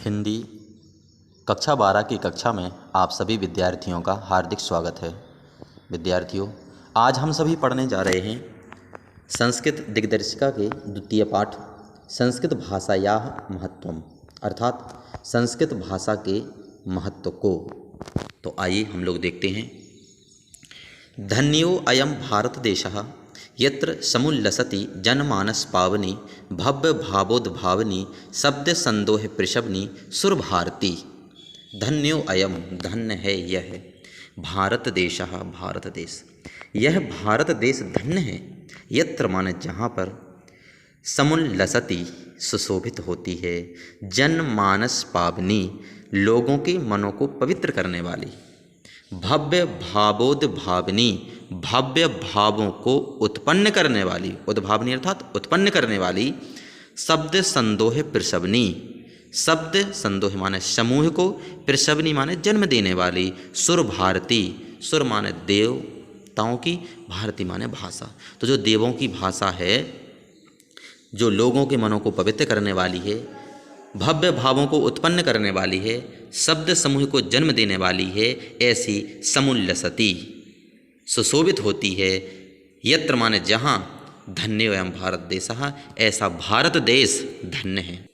हिंदी कक्षा 12 की कक्षा में आप सभी विद्यार्थियों का हार्दिक स्वागत है। विद्यार्थियों, आज हम सभी पढ़ने जा रहे हैं संस्कृत दिग्दर्शिका के द्वितीय पाठ संस्कृत भाषायाः महत्वम, अर्थात संस्कृत भाषा के महत्व को। तो आइए हम लोग देखते हैं। धन्यो अयम भारत देशः यत्र समुल्लसति जनमानस पावनी भव्य भावोद्भावनी शब्द संदोह पृषभनी सुर भारती। धन्यो अयम, धन्य है यह भारत देशः, भारत देश। यह भारत देश धन्य है। यत्र माने जहाँ पर, समुल्लसति सुशोभित होती है, जनमानस पावनी लोगों के मनों को पवित्र करने वाली, भव्य भावोद्भावनी भव्य भावों को उत्पन्न करने वाली, उद्भावनी अर्थात उत्पन्न करने वाली, शब्द संदोह पृषभनी, शब्द संदोह माने समूह को, पृषभनी माने जन्म देने वाली, सुर भारती, सुर माने देवताओं की, भारती माने भाषा। तो जो देवों की भाषा है, जो लोगों के मनों को पवित्र करने वाली है, भव्य भावों को उत्पन्न करने वाली है, शब्द समूह को जन्म देने वाली है, ऐसी समुल्लसति सुशोभित होती है। यत्र माने जहाँ, धन्योऽयं भारत देशः, ऐसा भारत देश धन्य है।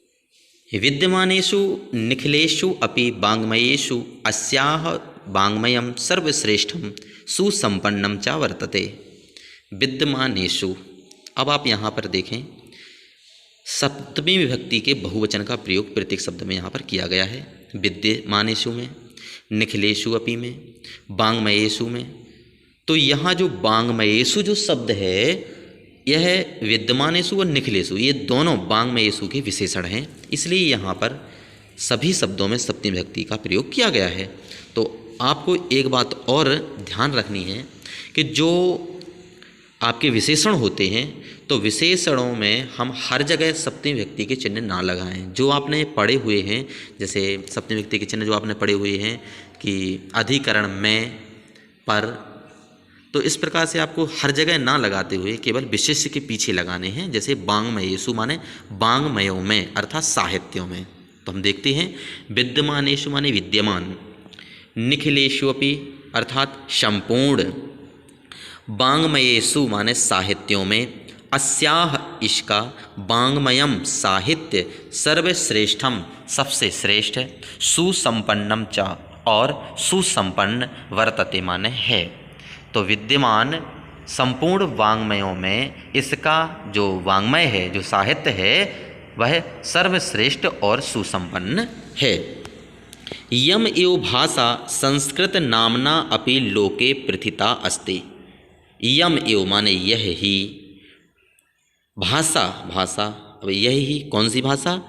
विद्यमानेषु निखिलेषु अपि वाङ्मयेषु अस्याः वाङ्मयं सर्वश्रेष्ठं सुसंपन्नं च वर्तते। विद्यमानेषु, अब आप यहाँ पर देखें, सप्तमी विभक्ति के बहुवचन का प्रयोग प्रत्येक शब्द में यहाँ पर किया गया है। विद्यमानेषु में, निखिलेषु अपि में, वाङ्मयेषु में। तो यहाँ जो वाङ्मयेषु जो शब्द है, यह विद्यमानेषु और निखिलेषु, ये दोनों वाङ्मयेषु के विशेषण हैं, इसलिए यहाँ पर सभी शब्दों में सप्तमी विभक्ति का प्रयोग किया गया है। तो आपको एक बात और ध्यान रखनी है कि जो आपके विशेषण होते हैं, तो विशेषणों में हम हर जगह सप्तमी विभक्ति के चिन्ह ना लगाएं। जो आपने पढ़े हुए हैं, जैसे सप्तमी विभक्ति के चिन्ह जो आपने पढ़े हुए हैं कि अधिकरण में, पर, तो इस प्रकार से आपको हर जगह ना लगाते हुए केवल विशेष्य के पीछे लगाने हैं। जैसे वाङ्मयेषु माने वाङ्मयों में, अर्थात साहित्यों में। तो हम देखते हैं, विद्यमानेषु माने विद्यमान, निखिलेषु अपि अर्थात संपूर्ण, वाङ्मयेषु माने साहित्यों में, अस्याह इसका, वाङ्मयम साहित्य, सर्वश्रेष्ठम सबसे श्रेष्ठ, सुसंपन्नम च और सुसंपन्न, वर्तते माने है। तो विद्यमान संपूर्ण वाङ्मयों में इसका जो वाङ्मय है, जो साहित्य है, वह सर्वश्रेष्ठ और सुसंपन्न है। यम एव भाषा संस्कृत नामना अपि लोके प्रथिता अस्ति। यम एव माने यह ही, भाषा, भाषा, अब यह ही कौन सी भाषा?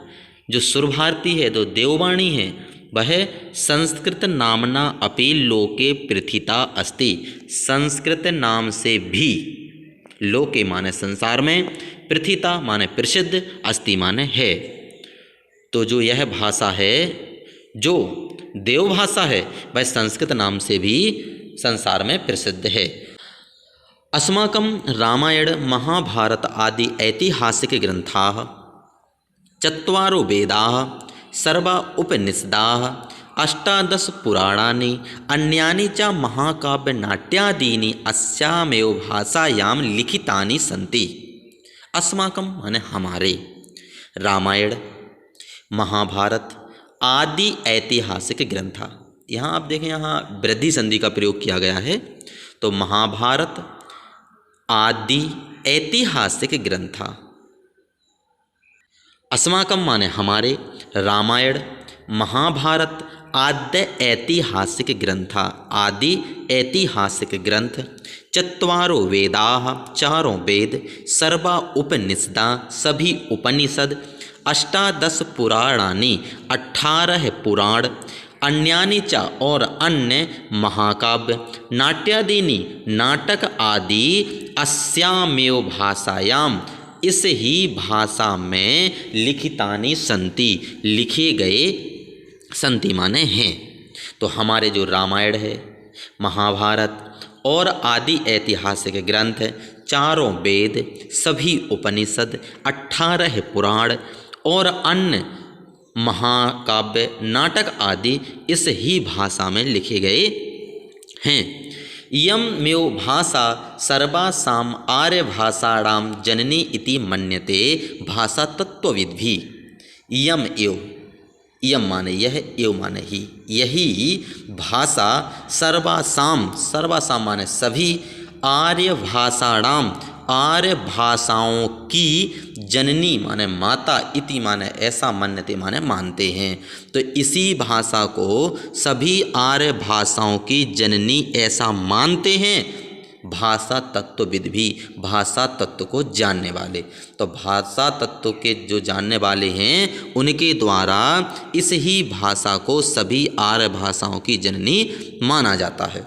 जो सुर भारती है, जो देववाणी है, वह संस्कृत नामना अपि लोके प्रथिता अस्ति। संस्कृत नाम से भी, लोके माने संसार में, प्रथिता माने प्रसिद्ध, अस्ति माने है। तो जो यह भाषा है, जो देवभाषा है, वह संस्कृत नाम से भी संसार में प्रसिद्ध है। अस्माकं रामायण महाभारत आदि ऐतिहासिक ग्रंथाः चत्वारो वेदाः सर्वा उपनिषदाः अष्टादश पुराणानि अन्यानि च महाकाव्यनाट्यादीनि अस्यामेव भाषायां लिखितानि सन्ति। अस्माकं माने हमारे, रामायण, महाभारत आदि ऐतिहासिक ग्रंथ। यहाँ आप देखें, यहाँ वृद्धि संधि का प्रयोग किया गया है। तो महाभारत आदि ऐतिहासिक ग्रंथ, अस्माकं माने हमारे, रामायण, महाभारत आदि ऐतिहासिक ग्रंथ, आदि ऐतिहासिक ग्रंथ, चत्वारो वेदाः चारों वेद, सर्वा उपनिषदा सभी उपनिषद, अष्टादश पुराणानि 18 पुराण, अन्यानि च और अन्य महाकाव्य, नाट्यादीनि नाटक आदि, अस्यामेव भाषायाम इस ही भाषा में, लिखितानि संति लिखे गए, संति माने हैं। तो हमारे जो रामायण है, महाभारत और आदि ऐतिहासिक ग्रंथ, चारों वेद, सभी उपनिषद, 18 पुराण और अन्य महाकाव्य, नाटक आदि इस ही भाषा में लिखे गए हैं। इयमेव भाषा सर्वासाम आर्य भाषाणां जननी इति मन्यते भाषा तत्वविद्भिः। इयम माने यह, एव माने ही, यही भाषा सर्वासाम माने सभी, आर्य भाषाणाम आर्य भाषाओं की जननी माने माता, इति माने ऐसा, मन्यते माने मानते हैं। तो इसी भाषा को सभी आर्य भाषाओं की जननी ऐसा मानते हैं, भाषा तत्वविद भी, भाषा तत्व को जानने वाले। तो भाषा तत्व के जो जानने वाले हैं उनके द्वारा इस ही भाषा को सभी आर्य भाषाओं की जननी माना जाता है।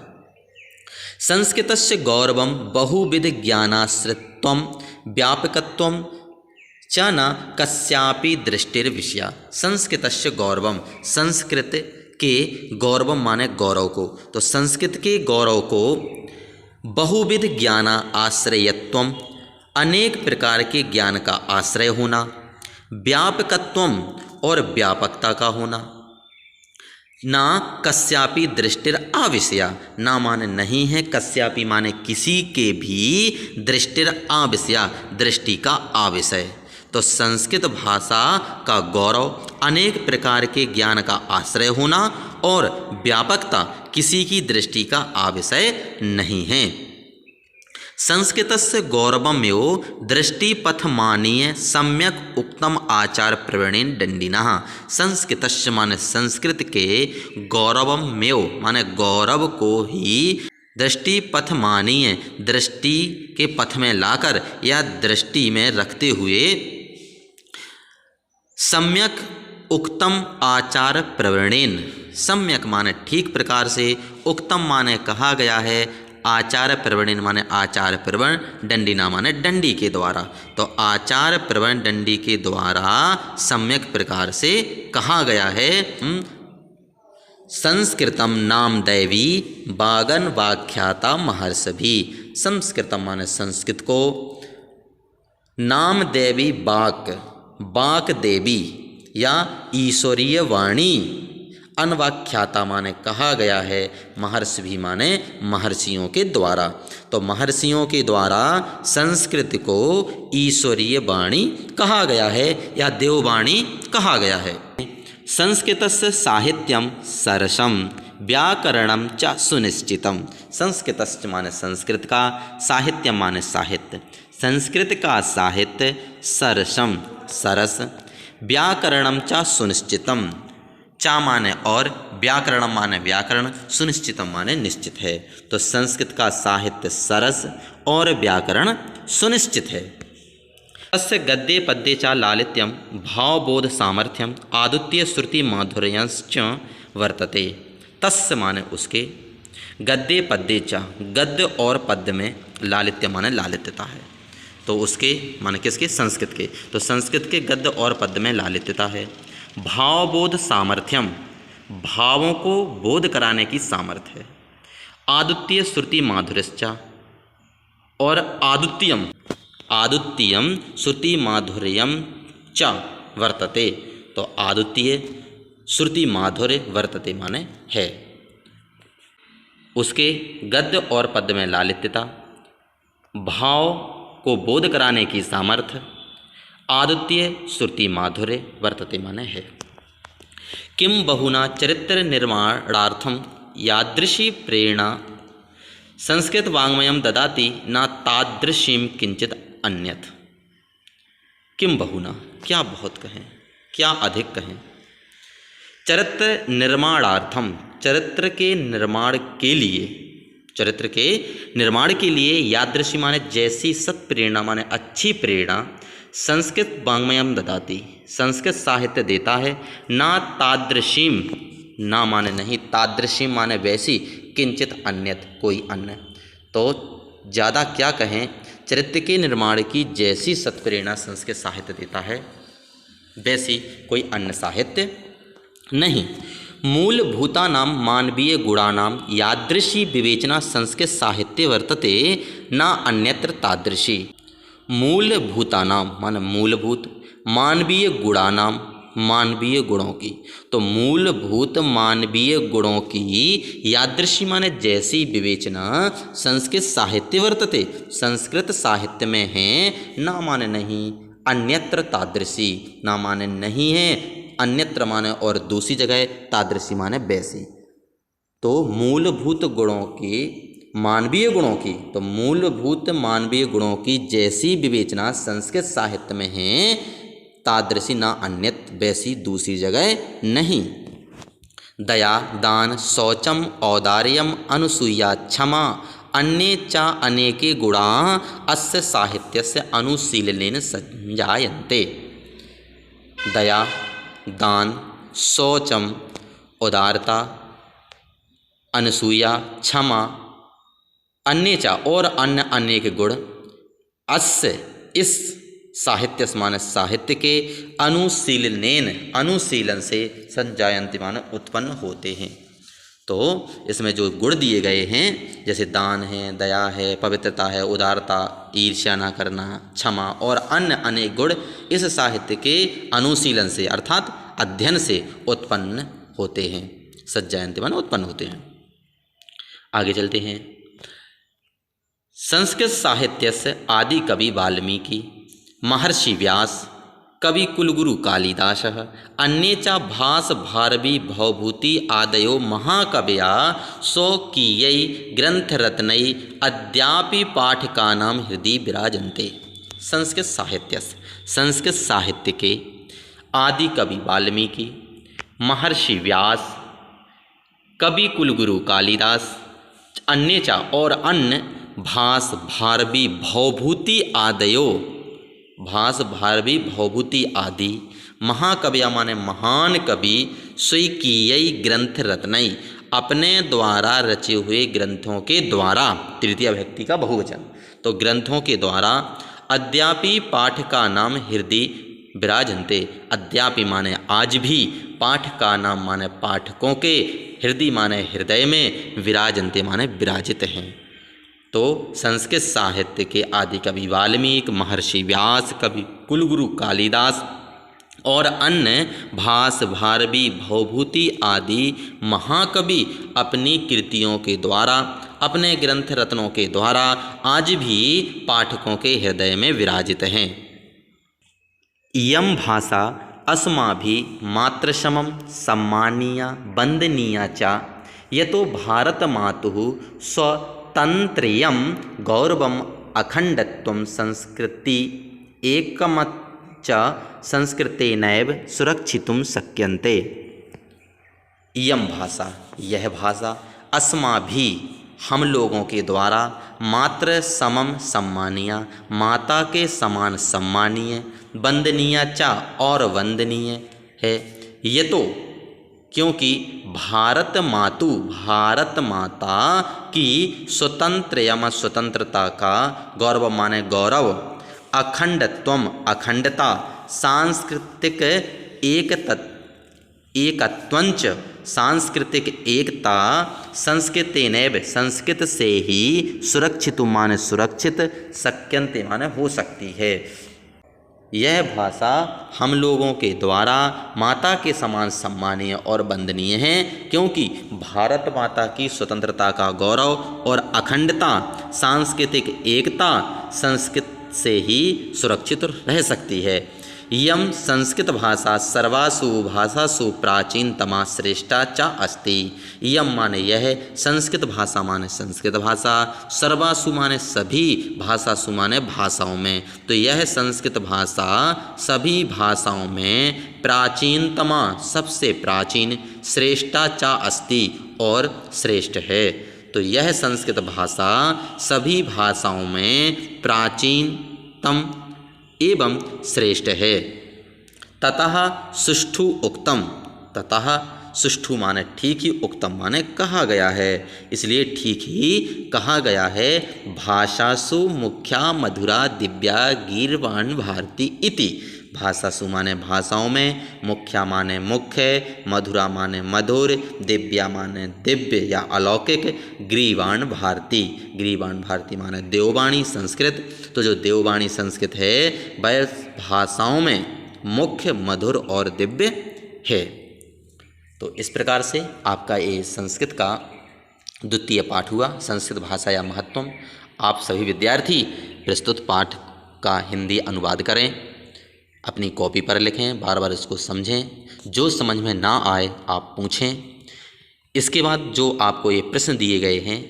संस्कृतस्य गौरवं बहुविध ज्ञानाश्रितत्वं व्यापकत्वं च न कस्यापि दृष्टिर्विषया। संस्कृतस्य गौरवं, संस्कृत के गौरवं माने गौरव को, तो संस्कृत के गौरव को बहुविध ज्ञाना आश्रयत्वम, अनेक प्रकार के ज्ञान का आश्रय होना, व्यापकत्वम और व्यापकता का होना, ना कस्यापि दृष्टिर आविषया, ना माने नहीं है, कस्यापि माने किसी के भी, दृष्टिर आविषया दृष्टि का आविषय। तो संस्कृत भाषा का गौरव अनेक प्रकार के ज्ञान का आश्रय होना और व्यापकता किसी की दृष्टि का आविषय नहीं है। संस्कृतस्य गौरवमेव दृष्टिपथमानीय सम्यक उक्तम आचार प्रवीणेन दंडिनः। संस्कृतस्य माने संस्कृत के, गौरवमेव माने गौरव को ही, दृष्टिपथमानीय दृष्टि के पथ में लाकर या दृष्टि में रखते हुए, सम्यक उक्तम आचार प्रवीणेन, सम्यक माने ठीक प्रकार से, उक्तम माने कहा गया है, आचार प्रवणेन माने आचार प्रवण, दंडिना माने दंडी के द्वारा। तो आचार प्रवण दंडी के द्वारा सम्यक प्रकार से कहा गया है। संस्कृतम नाम दैवी बागन वाख्याता महर्षि। संस्कृतम माने संस्कृत को, नाम देवी बाक देवी या ईश्वरीय वाणी, अनवाख्याता माने कहा गया है, महर्षि भी माने महर्षियों के द्वारा। तो महर्षियों के द्वारा संस्कृत को ईश्वरीय वाणी कहा गया है या देववाणी कहा गया है। संस्कृतस्य साहित्यम सरसम व्याकरणम च सुनिश्चितम। संस्कृतस्य माने संस्कृत का, साहित्यम माने साहित्य, संस्कृत का साहित्य, सरसम सरस, व्याकरणम च सुनिश्चितम, चा माने और, व्याकरणम माने व्याकरण, सुनिश्चितम माने निश्चित है। तो संस्कृत का साहित्य सरस और व्याकरण सुनिश्चित है। तस्य गद्ये पद्ये च लालित्यम भावबोध सामर्थ्यम आदुत्य श्रुति माधुर्यश्च वर्तते। तस्य माने उसके, गद्ये पद्ये च, गद्य और पद्य में, लालित्य माने लालित्यता है। तो उसके माने किसके, संस्कृत के। तो संस्कृत के गद्य और पद्य में लालित्यता है। भावबोध सामर्थ्यम, भावों को बोध कराने की सामर्थ्य है। आदुत्य श्रुति माधुर्यश्च, और आदुत्यम श्रुति माधुर्यम च वर्तते। तो आदुत्य श्रुति माधुर्य वर्तते माने है। उसके गद्य और पद्य में लालित्यता, भाव को बोध कराने की सामर्थ्य, आदुत्य श्रुति माधुर्य वर्तते माने है। किम बहुना चरित्र निर्माणार्थम यादृशी प्रेरणा संस्कृत वाङ्मयम ददाति न तादृशीम किंचित अन्यत। किम बहुना, क्या बहुत कहें, क्या अधिक कहें। चरित्र निर्माणार्थम, चरित्र के निर्माण के लिए, चरित्र के निर्माण के लिए, यादृशी माने जैसी, सत्प्रेरणा माने अच्छी प्रेरणा, संस्कृत वाङ्मयम ददाति, संस्कृत साहित्य देता है, ना तादृशीम, ना माने नहीं, तादृशीम माने वैसी, किंचित अन्यत कोई अन्य। तो ज़्यादा क्या कहें, चरित्र के निर्माण की जैसी सत्प्रेरणा संस्कृत साहित्य देता है वैसी कोई अन्य साहित्य नहीं। मूलभूतानां मानवीय गुणानां यादृशी विवेचना संस्कृत साहित्य वर्तते न अन्यत्र तादृशी। मूलभूतानां माने मूलभूत, मानवीय गुणानां मानवीय गुणों की। तो मूलभूत मानवीय गुणों की यादृशी माने जैसी विवेचना संस्कृत साहित्य वर्तते, संस्कृत साहित्य में है, ना माने नहीं अन्यत्र तादृशी, ना माने नहीं है अन्यत्र माने और दूसरी जगह, तादृशी माने वैसी। तो मूलभूत गुणों की मानवीय गुणों की, तो मूलभूत मानवीय गुणों की जैसी विवेचना संस्कृत साहित्य में है, तादृशी ना अन्यत्र वैसी दूसरी जगह नहीं। दया दान शौचम औदार्यम अनुसूया क्षमा अन्ये च अनेके गुणा अस्य साहित्यस्य अनुशीलनेन संजायन्ते। दया दान शौचम उदारता अनुसूया क्षमा अन्य चा और अन्य अनेक गुण अस्य इस साहित्य माने साहित्य के अनुशीलनेन अनुशीलन से संजायन्ते माने उत्पन्न होते हैं। तो इसमें जो गुण दिए गए हैं जैसे दान है, दया है, पवित्रता है, उदारता, ईर्ष्या न करना, क्षमा और अन्य अनेक गुण इस साहित्य के अनुशीलन से अर्थात अध्ययन से उत्पन्न होते हैं। संजायन्ते माने उत्पन्न होते हैं। आगे चलते हैं। संस्कृत साहित्यस्य आदि कवि वाल्मीकि, महर्षि व्यास, कवि कुलगुरु कालिदासः, अन्ये च भास भारवी भवभूति आदयो महाकवया स्वकीयै ग्रंथरत्नै अद्यापि पाठकानां हृदि विराजन्ते। संस्कृत साहित्यस्य संस्कृत साहित्य के आदि कवि वाल्मीकि, महर्षि व्यास, कवि कुलगुरु कालिदास, अन्य चा और अन्य भास भारवी भवभूति आदयो, भास भारवी भवभूति आदि महाकविया माने महान कवि स्वकीय ग्रंथ रत्नई अपने द्वारा रचे हुए ग्रंथों के द्वारा, तृतीया विभक्ति का बहुवचन, तो ग्रंथों के द्वारा अद्यापि पाठका नाम हृदय विराजन्ते। अद्यापि माने आज भी, पाठका नाम माने पाठकों के, हृदय माने हृदय में, विराजन्ते माने विराजित हैं। तो संस्कृत साहित्य के आदि कवि वाल्मीकि, महर्षि व्यास, कवि कुलगुरु कालिदास और अन्य भास भारवी भवभूति आदि महाकवि अपनी कृतियों के द्वारा, अपने ग्रंथ रत्नों के द्वारा आज भी पाठकों के हृदय में विराजित हैं। इयं भाषा अस्माभिः मातृसमं सम्मानीया वन्दनीया च यतो भारतमातुः स्वतन्त्र्यं गौरवम् अखण्डत्वं संस्कृति एकमच संस्कृतेनैव सुरक्षितुं शक्यन्ते। इयं भाषा, यह भाषा, अस्माभिः हम लोगों के द्वारा, मातृ समम सम्मानीय, माता के समान सम्मानीय, वंदनीय चा और वंदनीय है। ये तो क्योंकि भारत मातु, भारत माता की स्वतंत्र या स्वतंत्रता का गौरव माने गौरव, अखंडत्वम अखंडता, सांस्कृतिक एकत्वंच सांस्कृतिक एकता, संस्कृतेनैव संस्कृत से ही, सुरक्षित माने सुरक्षित, शक्यन्ते माने हो सकती है। यह भाषा हम लोगों के द्वारा माता के समान सम्मानीय और वंदनीय है, क्योंकि भारत माता की स्वतंत्रता का गौरव और अखंडता, सांस्कृतिक एकता संस्कृत से ही सुरक्षित रह सकती है। इयं संस्कृत भाषा सर्वासु भाषासु प्राचीनतमा श्रेष्ठा च अस्ति। इयं माने यह, संस्कृत भाषा माने संस्कृत भाषा, सर्वासु माने सभी, भाषासु माने भाषाओं में, तो यह संस्कृत भाषा सभी भाषाओं में प्राचीनतमा सबसे प्राचीन, श्रेष्ठा च अस्ति और श्रेष्ठ है। तो यह संस्कृत भाषा सभी भाषाओं में प्राचीनतम एवं श्रेष्ठ है। ततः सुष्ठु उक्तम, ततः सुष्ठु माने ठीक ही, उक्तम माने कहा गया है, इसलिए ठीक ही कहा गया है। भाषासु मुख्या मधुरा दिव्या गीर्वाण भारती इति। भाषासु माने भाषाओं में, मुख्या माने मुख्य, मधुरा माने मधुर, दिव्या माने दिव्य या अलौकिक, ग्रीवाण भारती, ग्रीवाण भारती माने देववाणी संस्कृत। तो जो देववाणी संस्कृत है वह भाषाओं में मुख्य, मधुर और दिव्य है। तो इस प्रकार से आपका ये संस्कृत का द्वितीय पाठ हुआ, संस्कृत भाषा या महत्व। आप सभी विद्यार्थी प्रस्तुत पाठ का हिंदी अनुवाद करें, अपनी कॉपी पर लिखें, बार बार इसको समझें, जो समझ में ना आए आप पूछें। इसके बाद जो आपको ये प्रश्न दिए गए हैं,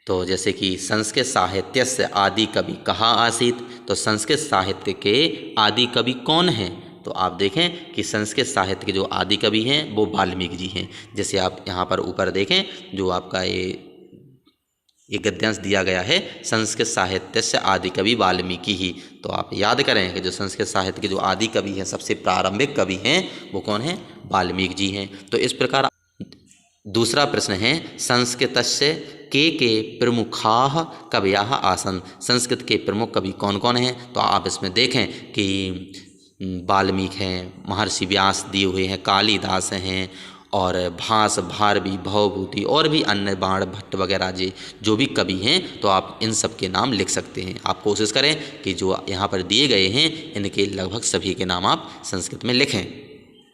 तो जैसे कि संस्कृत साहित्यस्य आदि कवि कहाँ आसीत, तो संस्कृत साहित्य के आदि कवि कौन हैं? तो आप देखें कि संस्कृत साहित्य के जो आदि कवि हैं वो वाल्मीकि जी हैं। जैसे आप यहाँ पर ऊपर देखें, जो आपका ये गद्यांश दिया गया है, संस्कृत साहित्य से आदि कवि वाल्मीकि ही। तो आप याद करें कि जो संस्कृत साहित्य के जो आदि कवि हैं, सबसे प्रारंभिक कवि हैं, वो कौन हैं? वाल्मीकि जी हैं। तो इस प्रकार दूसरा प्रश्न है, संस्कृतस्य के प्रमुखाः कवयः आसन्, संस्कृत के प्रमुख कवि कौन कौन हैं? तो आप इसमें देखें कि वाल्मीकि हैं, महर्षि व्यास दिए हुए हैं, कालिदास हैं, और भास, भारवी, भवभूति और भी अन्य बाण भट्ट वगैरह जी जो भी कवि हैं, तो आप इन सब के नाम लिख सकते हैं। आप कोशिश करें कि जो यहाँ पर दिए गए हैं इनके लगभग सभी के नाम आप संस्कृत में लिखें।